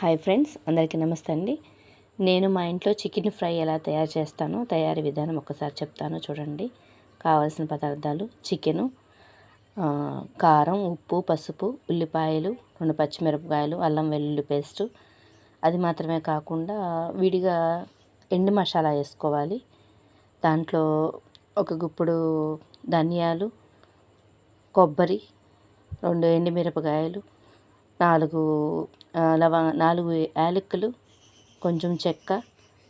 Hi friends, అందరికీ నమస్తే అండి. నేను మా ఇంట్లో చికెన్ ఫ్రై ఎలా తయారు చేస్తానో తయారీ విధానం ఒకసారి చెప్తాను చూడండి. కావాల్సిన పదార్థాలు: చికెను, కారం, ఉప్పు, పసుపు, ఉల్లిపాయలు, 2 పచ్చిమిరపకాయలు, అల్లం వెల్లుల్లి పేస్టు. అది మాత్రమే కాకుండా విడిగా ఎండు మసాలా వేసుకోవాలి. దాంట్లో ఒక గుప్పుడు ధనియాలు, కొబ్బరి, 2 ఎండుమిరపకాయలు, 4 యాలకులు, కొంచెం చెక్క,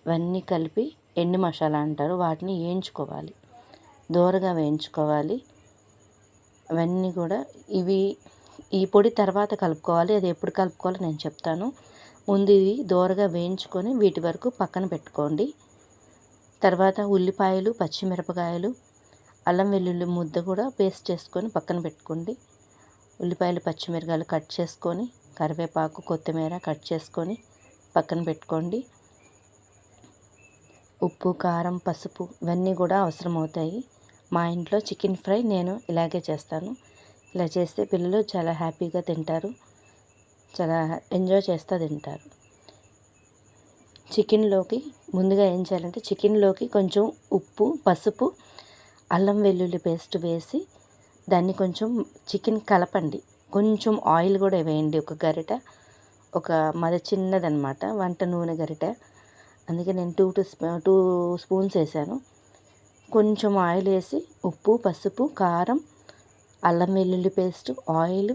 ఇవన్నీ కలిపి ఎండు మసాలా అంటారు. వాటిని వేయించుకోవాలి, దోరగా వేయించుకోవాలి. అవన్నీ కూడా ఈ పొడి తర్వాత కలుపుకోవాలి. అది ఎప్పుడు కలుపుకోవాలో నేను చెప్తాను. ముందు ఇవి దోరగా వేయించుకొని వీటి వరకు పక్కన పెట్టుకోండి. తర్వాత ఉల్లిపాయలు, పచ్చిమిరపకాయలు, అల్లం వెల్లుల్లి ముద్ద కూడా పేస్ట్ చేసుకొని పక్కన పెట్టుకోండి. ఉల్లిపాయలు, పచ్చిమిరపకాయలు కట్ చేసుకొని, కరివేపాకు, కొత్తిమీర కట్ చేసుకొని పక్కన పెట్టుకోండి. ఉప్పు, కారం, పసుపు ఇవన్నీ కూడా అవసరం అవుతాయి. మా ఇంట్లో చికెన్ ఫ్రై నేను ఇలాగే చేస్తాను. ఇలా చేస్తే పిల్లలు చాలా హ్యాపీగా తింటారు, చాలా ఎంజాయ్ చేస్తూ తింటారు. చికెన్లోకి ముందుగా ఏం చేయాలంటే చికెన్లోకి కొంచెం ఉప్పు, పసుపు, అల్లం వెల్లుల్లి పేస్ట్ వేసి దాన్ని కొంచెం చికెన్ కలపండి. కొంచెం ఆయిల్ కూడా వేయండి. ఒక గరిట, ఒక చిన్నదనమాట వంట నూనె గరిట. అందుకే నేను 2 స్పూన్స్ వేసాను. కొంచెం ఆయిల్ వేసి ఉప్పు, పసుపు, కారం, అల్లం వెల్లుల్లి పేస్ట్, ఆయిల్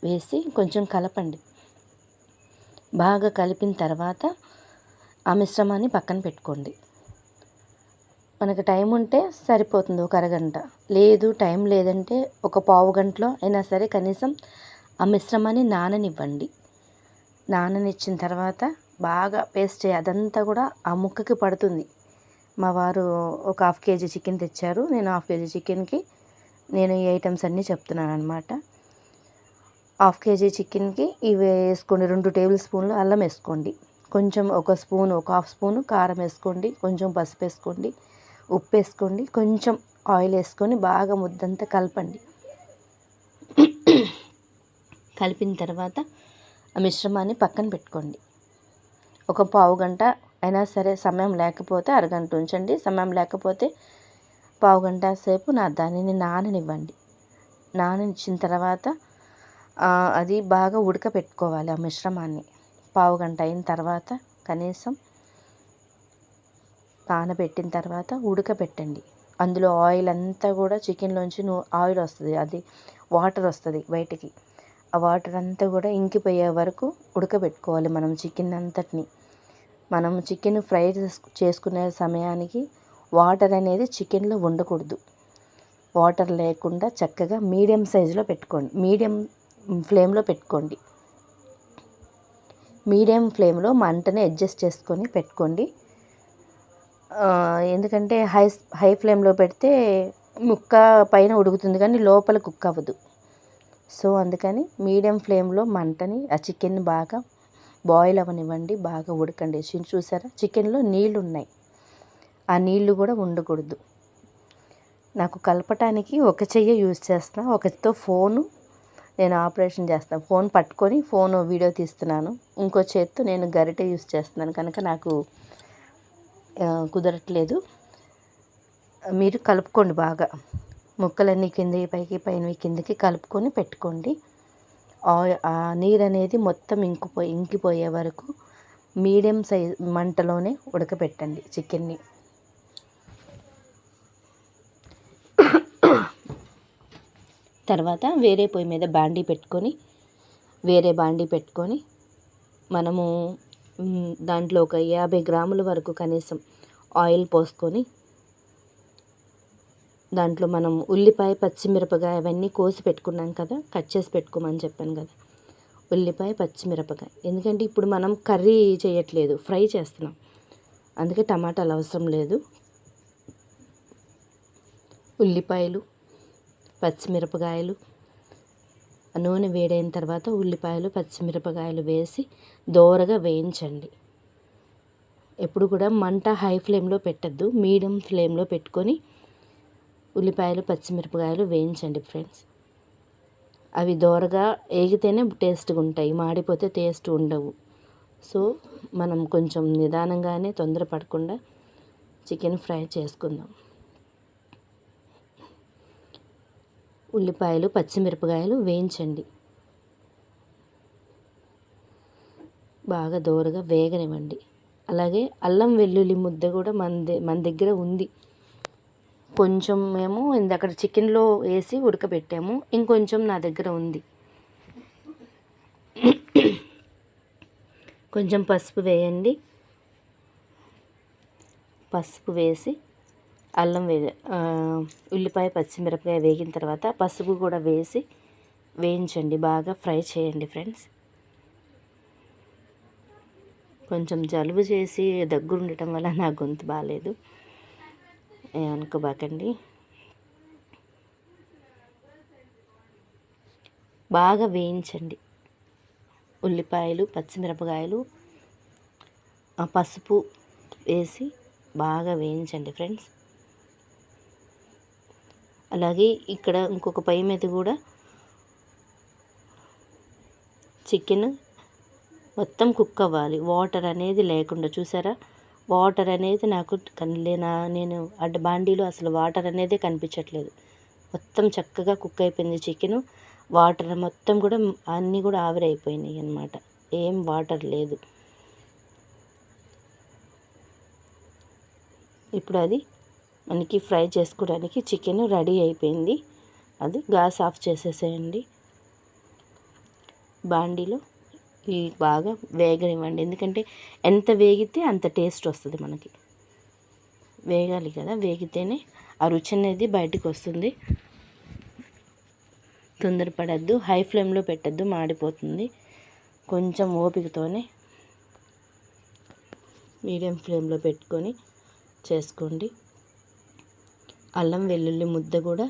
వేసి కొంచెం కలపండి. బాగా కలిపిన తర్వాత ఆ మిశ్రమాన్ని పక్కన పెట్టుకోండి. మనకు టైం ఉంటే సరిపోతుంది, ఒక అరగంట. లేదు టైం లేదంటే ఒక పావు గంటలో అయినా సరే కనీసం ఆ మిశ్రమాన్ని నాననివ్వండి. నాననిచ్చిన తర్వాత బాగా పేస్ట్ అదంతా కూడా ఆ ముక్కకి పడుతుంది. మా వారు ఒక 1/2 కేజీ చికెన్ తెచ్చారు. నేను 1/2 కేజీ చికెన్కి నేను ఈ ఐటమ్స్ అన్నీ చెప్తున్నాను అనమాట. 1/2 కేజీ చికెన్కి ఇవి వేసుకోండి. 2 టేబుల్ స్పూన్లు అల్లం వేసుకోండి. కొంచెం 1 స్పూను, 1/2 స్పూను కారం వేసుకోండి. కొంచెం పసుపు వేసుకోండి. ఉప్పు వేసుకోండి. కొంచెం ఆయిల్ వేసుకొని బాగా ముద్దంతా కలపండి. కలిపిన తర్వాత ఆ మిశ్రమాన్ని పక్కన పెట్టుకోండి. ఒక పావు గంట అయినా సరే, సమయం లేకపోతే అరగంట ఉంచండి. సమయం లేకపోతే పావు గంట సేపు దానిని నాననివ్వండి. నాననిచ్చిన తర్వాత అది బాగా ఉడకపెట్టుకోవాలి. ఆ మిశ్రమాన్ని పావు గంట అయిన తర్వాత కనీసం నానబెట్టిన తర్వాత ఉడకపెట్టండి. అందులో ఆయిల్ అంతా కూడా చికెన్లోంచి ఆయిల్ వస్తుంది, అది వాటర్ వస్తుంది బయటికి. ఆ వాటర్ అంతా కూడా ఇంకిపోయే వరకు ఉడకబెట్టుకోవాలి. మనం చికెన్ అంతటిని మనం చికెన్ ఫ్రై చేసుకునే సమయానికి వాటర్ అనేది చికెన్లో ఉండకూడదు. వాటర్ లేకుండా చక్కగా మీడియం సైజులో పెట్టుకోండి. మీడియం ఫ్లేమ్లో పెట్టుకోండి. మీడియం ఫ్లేమ్లో మంటని అడ్జస్ట్ చేసుకొని పెట్టుకోండి. ఎందుకంటే హై ఫ్లేమ్లో పెడితే ముక్క పైన ఉడుకుతుంది కానీ లోపల కుక్ అవ్వదు. సో అందుకని మీడియం ఫ్లేమ్లో మంటని ఆ చికెన్ బాగా బాయిల్ అవ్వనివ్వండి. బాగా ఉడకండి. చూసారా, చికెన్లో నీళ్ళు ఉన్నాయి. ఆ నీళ్ళు కూడా ఉండకూడదు. నాకు కలపటానికి ఒక చెయ్యి యూజ్ చేస్తాను. ఒకటితో ఫోను నేను ఆపరేషన్ చేస్తాను. ఫోన్ పట్టుకొని వీడియో తీస్తున్నాను. ఇంకో చేత్తో నేను గరిటె యూజ్ చేస్తున్నాను కనుక నాకు కుదరట్లేదు. మీరు కలుపుకోండి బాగా. ముక్కలన్నీ కిందకి పైకి, పైన కిందకి కలుపుకొని పెట్టుకోండి. ఆ నీరు అనేది మొత్తం ఇంకిపోయే వరకు మీడియం సైజ్ మంటలోనే ఉడకపెట్టండి చికెన్ని. తర్వాత వేరే పొయ్యి మీద వేరే బాండీ పెట్టుకొని మనము దాంట్లో ఒక 50 గ్రాముల వరకు కనీసం ఆయిల్ పోసుకొని దాంట్లో మనం ఉల్లిపాయ, పచ్చిమిరపకాయ అవన్నీ కోసి పెట్టుకున్నాం కదా, కట్ చేసి పెట్టుకోమని చెప్పాను కదా. ఉల్లిపాయ, పచ్చిమిరపకాయ, ఎందుకంటే ఇప్పుడు మనం కర్రీ చేయట్లేదు, ఫ్రై చేస్తున్నాం, అందుకే టమాటాలు అవసరం లేదు. ఉల్లిపాయలు, పచ్చిమిరపకాయలు, నూనె వేడైన తర్వాత ఉల్లిపాయలు, పచ్చిమిరపకాయలు వేసి దోరగా వేయించండి. ఎప్పుడు కూడా మంట హై ఫ్లేమ్లో పెట్టద్దు, మీడియం ఫ్లేమ్లో పెట్టుకొని ఉల్లిపాయలు, పచ్చిమిరపకాయలు వేయించండి ఫ్రెండ్స్. అవి దోరగా ఏగితేనే టేస్ట్గా ఉంటాయి, మాడిపోతే టేస్ట్ ఉండవు. సో మనం కొంచెం నిదానంగానే తొందరపడకుండా చికెన్ ఫ్రై చేసుకుందాం. ఉల్లిపాయలు పచ్చిమిరపకాయలు వేయించండి, బాగా దోరగా వేగనివ్వండి. అలాగే అల్లం వెల్లుల్లి ముద్ద కూడా మన దగ్గర ఉంది. కొంచెం మేము ఇందక్కడ చికెన్లో వేసి ఉడకబెట్టాము, ఇంకొంచెం నా దగ్గర ఉంది. కొంచెం పసుపు వేయండి. పసుపు వేసి ఉల్లిపాయ పచ్చిమిరపకాయ వేగిన తర్వాత పసుపు కూడా వేసి వేయించండి, బాగా ఫ్రై చేయండి ఫ్రెండ్స్. కొంచెం జలుబు చేసి దగ్గు ఉండటం వల్ల నా గొంతు బాగాలేదు, ఏమనుకోబాకండి. బాగా వేయించండి ఉల్లిపాయలు పచ్చిమిరపకాయలు, పసుపు వేసి బాగా వేయించండి ఫ్రెండ్స్. అలాగే ఇక్కడ ఇంకొక పొయ్యి మీద కూడా చికెన్ మొత్తం కుక్ అవ్వాలి, వాటర్ అనేది లేకుండా. చూసారా, వాటర్ అనేది నాకు నేను బాండీలో అసలు వాటర్ అనేది కనిపించట్లేదు. మొత్తం చక్కగా కుక్ అయిపోయింది చికెను. వాటర్ మొత్తం కూడా అన్నీ కూడా ఆవిరైపోయినాయి అన్నమాట, ఏం వాటర్ లేదు. ఇప్పుడు అది మనకి ఫ్రై చేసుకోవడానికి చికెన్ రెడీ అయిపోయింది. అది గ్యాస్ ఆఫ్ చేసేసేయండి. బాండీలో ఈ బాగా వేగనివ్వండి, ఎందుకంటే ఎంత వేగితే అంత టేస్ట్ వస్తుంది మనకి. వేగాలి కదా, వేగితేనే ఆ రుచి అనేది బయటకు వస్తుంది. తొందరపడద్దు, హై ఫ్లేమ్లో పెట్టద్దు, మాడిపోతుంది. కొంచెం ఓపికతోనే మీడియం ఫ్లేమ్లో పెట్టుకొని చేసుకోండి. అల్లం వెల్లుల్లి ముద్ద కూడా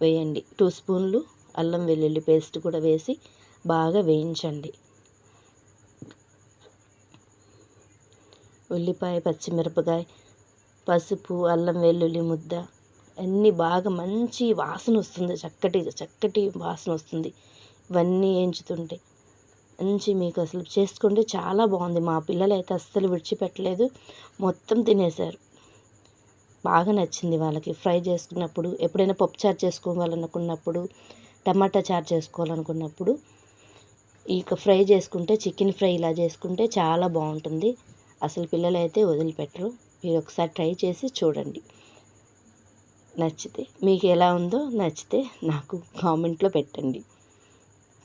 వేయండి, 2 స్పూన్లు అల్లం వెల్లుల్లి పేస్ట్ కూడా వేసి బాగా వేయించండి. ఉల్లిపాయ పచ్చిమిరపకాయ పసుపు అల్లం వెల్లుల్లి ముద్ద అన్నీ బాగా మంచి వాసన వస్తుంది, చక్కటి వాసన వస్తుంది. ఇవన్నీ వేయించుతుంటే మంచి మీకు అసలు చేసుకుంటే చాలా బాగుంది. మా పిల్లలు అయితే అస్సలు విడిచిపెట్టలేదు, మొత్తం తినేశారు. బాగా నచ్చింది వాళ్ళకి. ఫ్రై చేసుకున్నప్పుడు, ఎప్పుడైనా పప్పుచారు చేసుకోవాలనుకున్నప్పుడు, టమాటా చారు చేసుకోవాలనుకున్నప్పుడు ఇక ఫ్రై చేసుకుంటే, చికెన్ ఫ్రై ఇలా చేసుకుంటే చాలా బాగుంటుంది. అసలు పిల్లలు అయితే వదిలిపెట్టరు. మీరు ఒకసారి ట్రై చేసి చూడండి. నచ్చితే మీకు ఎలా ఉందో నచ్చితే నాకు కామెంట్లో పెట్టండి,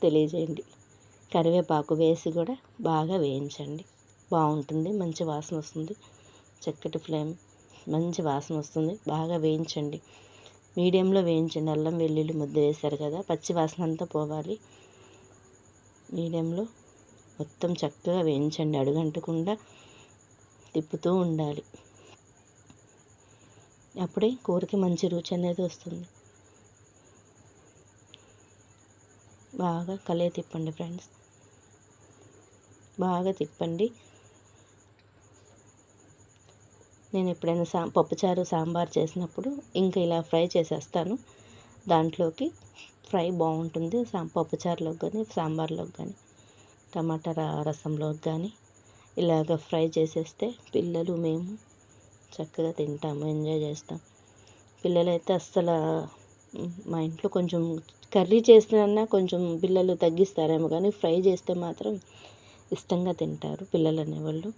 తెలియజేయండి. కరివేపాకు వేసి కూడా బాగా వేయించండి, బాగుంటుంది. మంచి వాసన వస్తుంది, చక్కటి ఫ్లేమ్, మంచి వాసన వస్తుంది. బాగా వేయించండి, మీడియంలో వేయించండి. అల్లం వెల్లుల్లి ముద్ద వేశారు కదా, పచ్చి వాసన అంతా పోవాలి. మీడియంలో మొత్తం చక్కగా వేయించండి, అడుగంటకుండా తిప్పుతూ ఉండాలి. అప్పుడే కూరకి మంచి రుచి అనేది వస్తుంది. బాగా తిప్పండి ఫ్రెండ్స్, బాగా తిప్పండి. నేను ఎప్పుడైనా పప్పుచారు సాంబార్ చేసినప్పుడు ఇంకా ఇలా ఫ్రై చేసేస్తాను. దాంట్లోకి ఫ్రై బాగుంటుంది, పప్పుచారులోకి కానీ సాంబార్లోకి కానీ టమాటా రసంలోకి కానీ ఇలాగ ఫ్రై చేసేస్తే పిల్లలు మేము చక్కగా తింటాము, ఎంజాయ్ చేస్తాం. పిల్లలైతే అస్సలు మా ఇంట్లో కొంచెం కర్రీ చేస్తున్నా కొంచెం పిల్లలు తగ్గిస్తారేమో, కానీ ఫ్రై చేస్తే మాత్రం ఇష్టంగా తింటారు పిల్లలు అనేవాళ్ళు.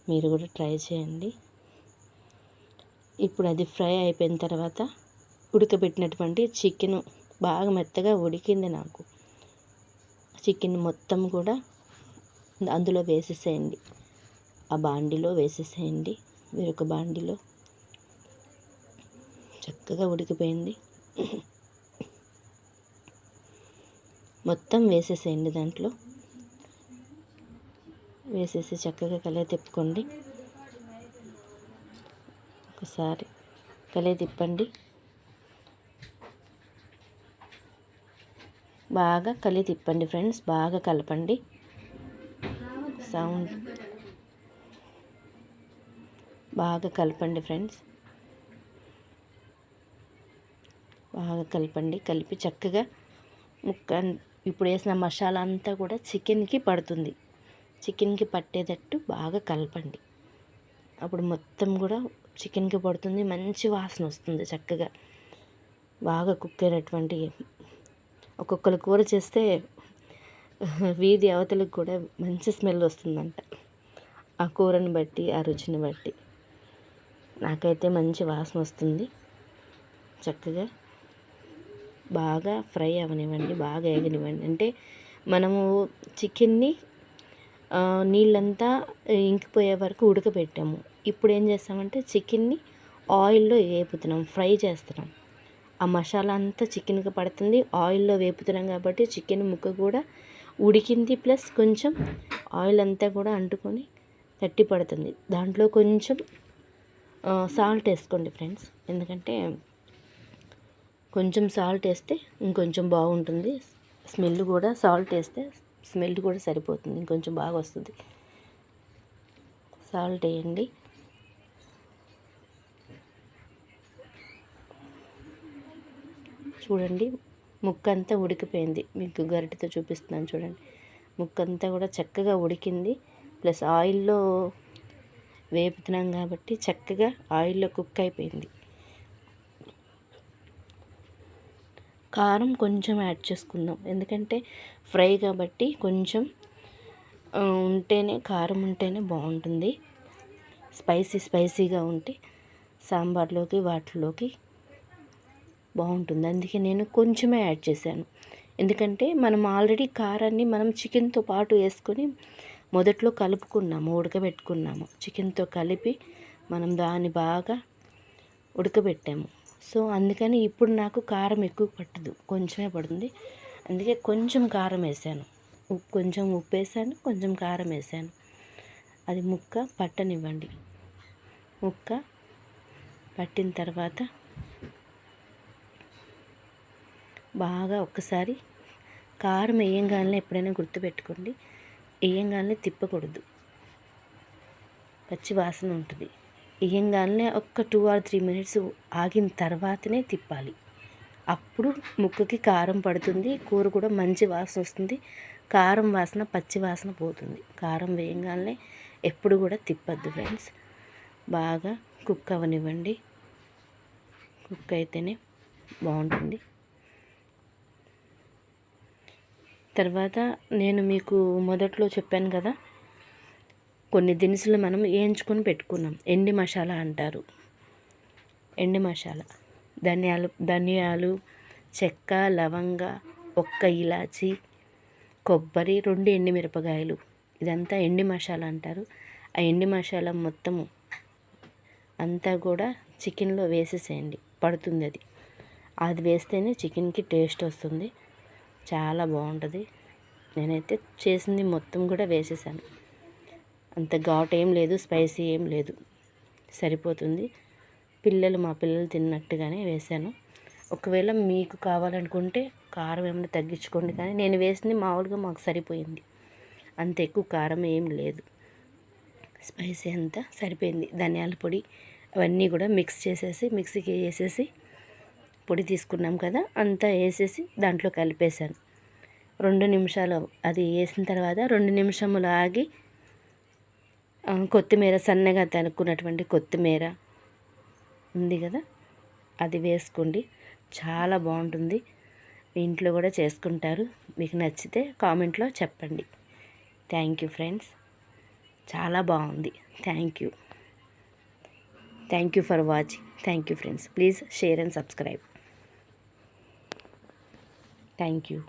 మీరు కూడా ట్రై చేయండి. ఇప్పుడు అది ఫ్రై అయిపోయిన తర్వాత ఉడకబెట్టినటువంటి చికెను బాగా మెత్తగా ఉడికింది. నాకు చికెన్ మొత్తం కూడా అందులో వేసేసేయండి, ఆ బాండిలో వేసేసేయండి. వేరొక బాండిలో చక్కగా ఉడికిపోయింది, మొత్తం వేసేసేయండి. దాంట్లో వేసేసి చక్కగా తిప్పుకోండి. ఒకసారి తిప్పండి, బాగా తిప్పండి ఫ్రెండ్స్, బాగా కలపండి. సౌండ్ బాగా కలపండి ఫ్రెండ్స్, బాగా కలపండి. కలిపి చక్కగా ఇప్పుడు వేసిన మసాలా అంతా కూడా చికెన్కి పడుతుంది. చికెన్కి పట్టేటట్టు బాగా కలపండి. అప్పుడు మొత్తం కూడా చికెన్కి పడుతుంది, మంచి వాసన వస్తుంది. చక్కగా బాగా కుక్ అయినటువంటి ఒక్కొక్కరు కూర చేస్తే వీధి అవతలకు కూడా మంచి స్మెల్ వస్తుందంట, ఆ కూరని బట్టి, ఆ రుచిని బట్టి. నాకైతే మంచి వాసన వస్తుంది. చక్కగా బాగా ఫ్రై అవనివ్వండి, బాగా వేగనివ్వండి. అంటే మనము చికెన్ని నీళ్ళంతా ఇంకిపోయే వరకు ఉడకబెట్టాము. ఇప్పుడు ఏం చేస్తామంటే చికెన్ని ఆయిల్లో వేపుతున్నాం, ఫ్రై చేస్తున్నాం. ఆ మసాలా అంతా చికెన్కి పడుతుంది. ఆయిల్లో వేపుతున్నాం కాబట్టి చికెన్ ముక్క కూడా ఉడికింది, ప్లస్ కొంచెం ఆయిల్ అంతా కూడా అంటుకొని గట్టి పడుతుంది. దాంట్లో కొంచెం సాల్ట్ వేసుకోండి ఫ్రెండ్స్, ఎందుకంటే కొంచెం సాల్ట్ వేస్తే ఇంకొంచెం బాగుంటుంది. స్మెల్ కూడా సాల్ట్ వేస్తే స్మెల్ కూడా సరిపోతుంది, ఇంకొంచెం బాగా వస్తుంది. సాల్ట్ వేయండి. చూడండి, ముక్క అంతా ఉడికిపోయింది. మీకు గరిటెతో చూపిస్తున్నాను చూడండి. ముక్క అంతా కూడా చక్కగా ఉడికింది, ప్లస్ ఆయిల్లో వేపుతున్నాం కాబట్టి చక్కగా ఆయిల్లో కుక్ అయిపోయింది. కారం కొంచెం యాడ్ చేసుకుందాం, ఎందుకంటే ఫ్రై కాబట్టి కొంచెం ఉంటేనే, కారం ఉంటేనే బాగుంటుంది. స్పైసీగా ఉంటే సాంబార్లోకి వాటిలోకి బాగుంటుంది. అందుకే నేను కొంచెమే యాడ్ చేశాను. ఎందుకంటే మనం ఆల్రెడీ కారాన్ని మనం చికెన్తో పాటు వేసుకొని మొదట్లో కలుపుకున్నాము, ఉడకబెట్టుకున్నాము. చికెన్తో కలిపి మనం దాన్ని బాగా ఉడకబెట్టాము. సో అందుకని ఇప్పుడు నాకు కారం ఎక్కువ పట్టదు, కొంచెమే పడుతుంది. అందుకే కొంచెం కారం వేసాను, కొంచెం ఉప్పు వేసాను, కొంచెం కారం వేసాను. అది ముక్క పట్టనివ్వండి. ముక్క పట్టిన తర్వాత బాగా ఒక్కసారి కారం వేయంగానే ఎప్పుడైనా గుర్తుపెట్టుకోండి, వేయంగానే తిప్పకూడదు, పచ్చి వాసన ఉంటుంది. వేయంగానే ఒక్క 2 or 3 minutes ఆగిన తర్వాతనే తిప్పాలి. అప్పుడు ముక్కకి కారం పడుతుంది, కూర కూడా మంచి వాసన వస్తుంది. కారం వాసన, పచ్చి వాసన పోతుంది. కారం వేయంగానే ఎప్పుడు కూడా తిప్పద్దు ఫ్రెండ్స్. బాగా కుక్ అవనివ్వండి. కుక్ అయితేనే బాగుంటుంది. తర్వాత నేను మీకు మొదట్లో చెప్పాను కదా, కొన్ని దినుసులు మనం వేయించుకొని పెట్టుకున్నాం. ఎండి మసాలా అంటారు. ఎండి మసాలా, ధనియాలు, చెక్క, లవంగ, ఒక్క ఇలాచి, కొబ్బరి, 2 ఎండుమిరపకాయలు, ఇదంతా ఎండి మసాలా అంటారు. ఆ ఎండి మసాలా మొత్తము అంతా కూడా చికెన్లో వేసేసేయండి, పడుతుంది అది. అది వేస్తేనే చికెన్కి టేస్ట్ వస్తుంది, చాలా బాగుంటుంది. నేనైతే చేసింది మొత్తం కూడా వేసేసాను. అంత ఘాట్ ఏం లేదు, స్పైసీ ఏం లేదు, సరిపోతుంది. మా పిల్లలు తిన్నట్టుగానే వేసాను. ఒకవేళ మీకు కావాలనుకుంటే కారం ఏమైనా తగ్గించుకోండి, కానీ నేను వేసింది మామూలుగా మాకు సరిపోయింది. అంత ఎక్కువ కారం ఏం లేదు, స్పైసీ అంతా సరిపోయింది. ధనియాల పొడి అవన్నీ కూడా మిక్స్ చేసేసి మిక్సీకి వేసేసి పొడి తీసుకున్నాం కదా, అంతా వేసేసి దాంట్లో కలిపేశాను. 2 నిమిషాలు అది వేసిన తర్వాత 2 నిమిషములు ఆగి కొత్తిమీర, సన్నగా తరుక్కున్నటువంటి కొత్తిమీర ఉంది కదా, అది వేసుకోండి. చాలా బాగుంటుంది. మీ ఇంట్లో కూడా చేసుకుంటారు. మీకు నచ్చితే కామెంట్లో చెప్పండి. థ్యాంక్ యూ ఫ్రెండ్స్, చాలా బాగుంది. Thank you for watching. Thank you friends. Please share and subscribe. Thank you.